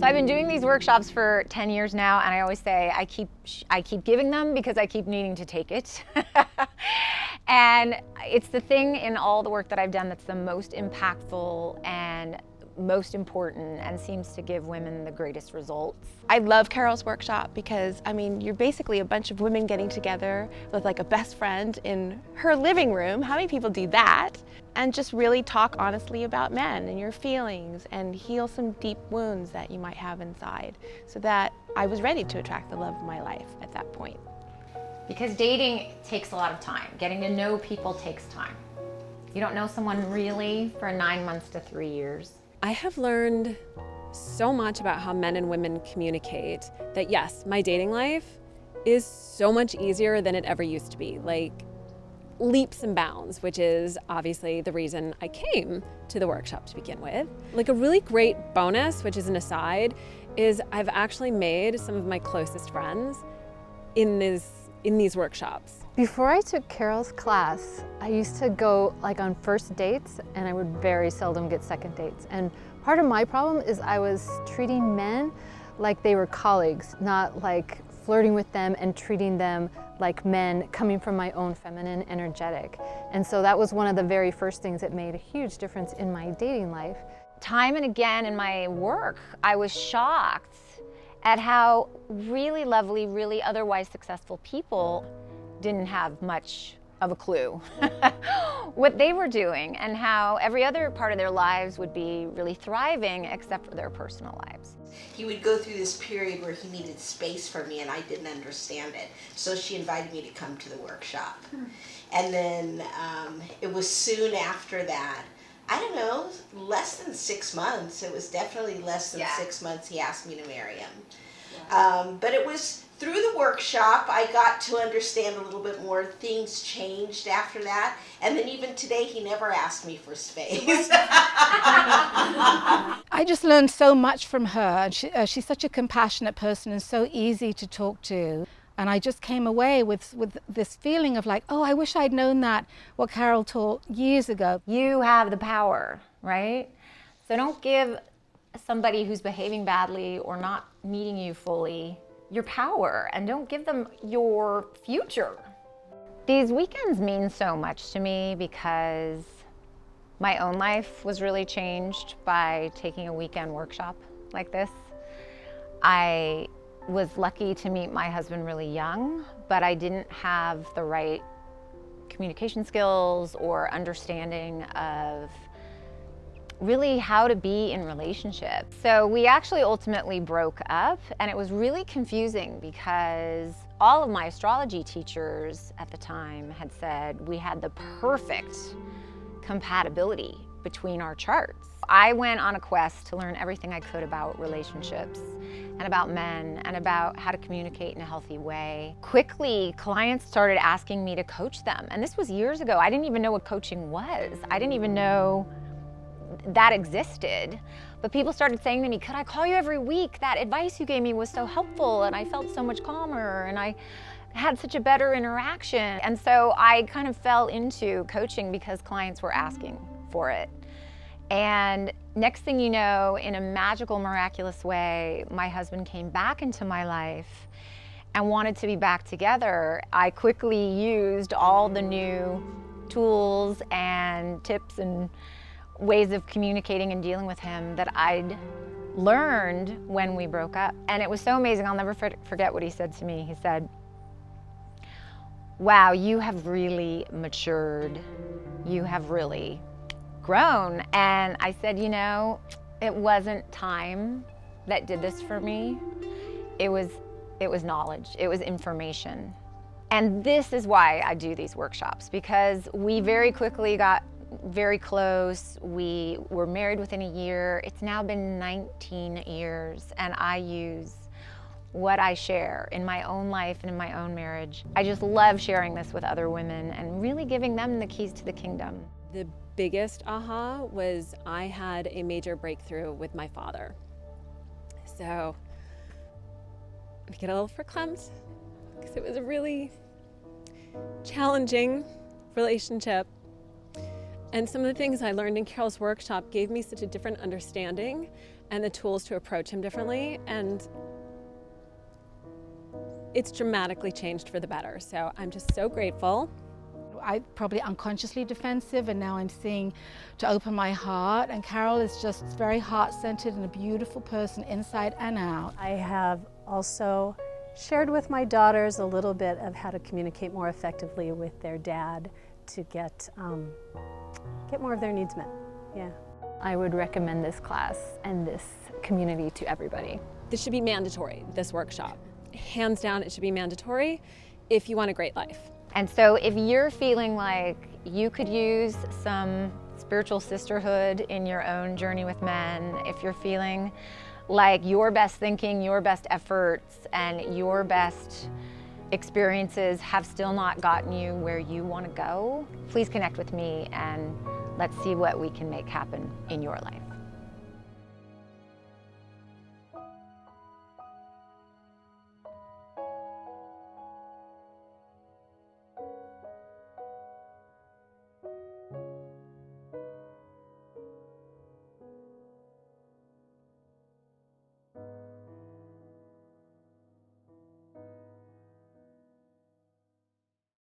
So I've been doing these workshops for 10 years now, and I always say I keep giving them because I keep needing to take it. And it's the thing in all the work that I've done that's the most impactful and most important and seems to give women the greatest results. I love Carol's workshop because, I mean, you're basically a bunch of women getting together with like a best friend in her living room. How many people do that? And just really talk honestly about men and your feelings and heal some deep wounds that you might have inside, so that I was ready to attract the love of my life at that point. Because dating takes a lot of time. Getting to know people takes time. You don't know someone really for 9 months to 3 years. I have learned so much about how men and women communicate that yes, my dating life is so much easier than it ever used to be. Like leaps and bounds, which is obviously the reason I came to the workshop to begin with. Like a really great bonus, which is an aside, is I've actually made some of my closest friends in these workshops. Before I took Carol's class, I used to go like on first dates, and I would very seldom get second dates. And part of my problem is I was treating men like they were colleagues, not like flirting with them and treating them like men coming from my own feminine energetic. And so that was one of the very first things that made a huge difference in my dating life. Time and again in my work, I was shocked at how really lovely, really otherwise successful people didn't have much of a clue what they were doing, and how every other part of their lives would be really thriving except for their personal lives. He would go through this period where he needed space from me and I didn't understand it. So she invited me to come to the workshop. And then it was soon after that, I don't know, less than 6 months. It was definitely less than 6 months he asked me to marry him. But it was through the workshop I got to understand a little bit more. Things changed after that. And then even today he never asked me for space. I just learned so much from her. She's such a compassionate person and so easy to talk to. And I just came away with this feeling of like, oh, I wish I'd known that, what Carol taught years ago. You have the power, right? So don't give somebody who's behaving badly or not meeting you fully your power, and don't give them your future. These weekends mean so much to me because my own life was really changed by taking a weekend workshop like this. I was lucky to meet my husband really young, but I didn't have the right communication skills or understanding of really how to be in relationships. So we actually ultimately broke up, and it was really confusing because all of my astrology teachers at the time had said we had the perfect compatibility between our charts. I went on a quest to learn everything I could about relationships and about men and about how to communicate in a healthy way. Quickly, clients started asking me to coach them, and this was years ago. I didn't even know what coaching was. I didn't even know that existed. But people started saying to me, could I call you every week? That advice you gave me was so helpful, and I felt so much calmer, and I had such a better interaction. And so I kind of fell into coaching because clients were asking for it. And next thing you know, in a magical, miraculous way, my husband came back into my life and wanted to be back together. I quickly used all the new tools and tips and ways of communicating and dealing with him that I'd learned when we broke up. And it was so amazing. I'll never forget what he said to me. He said, wow, you have really matured. You have really grown. And I said, you know, it wasn't time that did this for me. It was knowledge. It was information. And this is why I do these workshops, because we very quickly got very close. We were married within a year. It's now been 19 years, and I use what I share in my own life and in my own marriage. I just love sharing this with other women and really giving them the keys to the kingdom. The biggest aha was I had a major breakthrough with my father. So I get a little verklempt because it was a really challenging relationship. And some of the things I learned in Carol's workshop gave me such a different understanding and the tools to approach him differently, and it's dramatically changed for the better. So I'm just so grateful. I probably unconsciously defensive, and now I'm seeing to open my heart. And Carol is just very heart-centered and a beautiful person inside and out. I have also shared with my daughters a little bit of how to communicate more effectively with their dad to get more of their needs met. Yeah. I would recommend this class and this community to everybody. This should be mandatory, this workshop. Hands down, it should be mandatory if you want a great life. And so if you're feeling like you could use some spiritual sisterhood in your own journey with men, if you're feeling like your best thinking, your best efforts, and your best experiences have still not gotten you where you want to go, please connect with me and let's see what we can make happen in your life.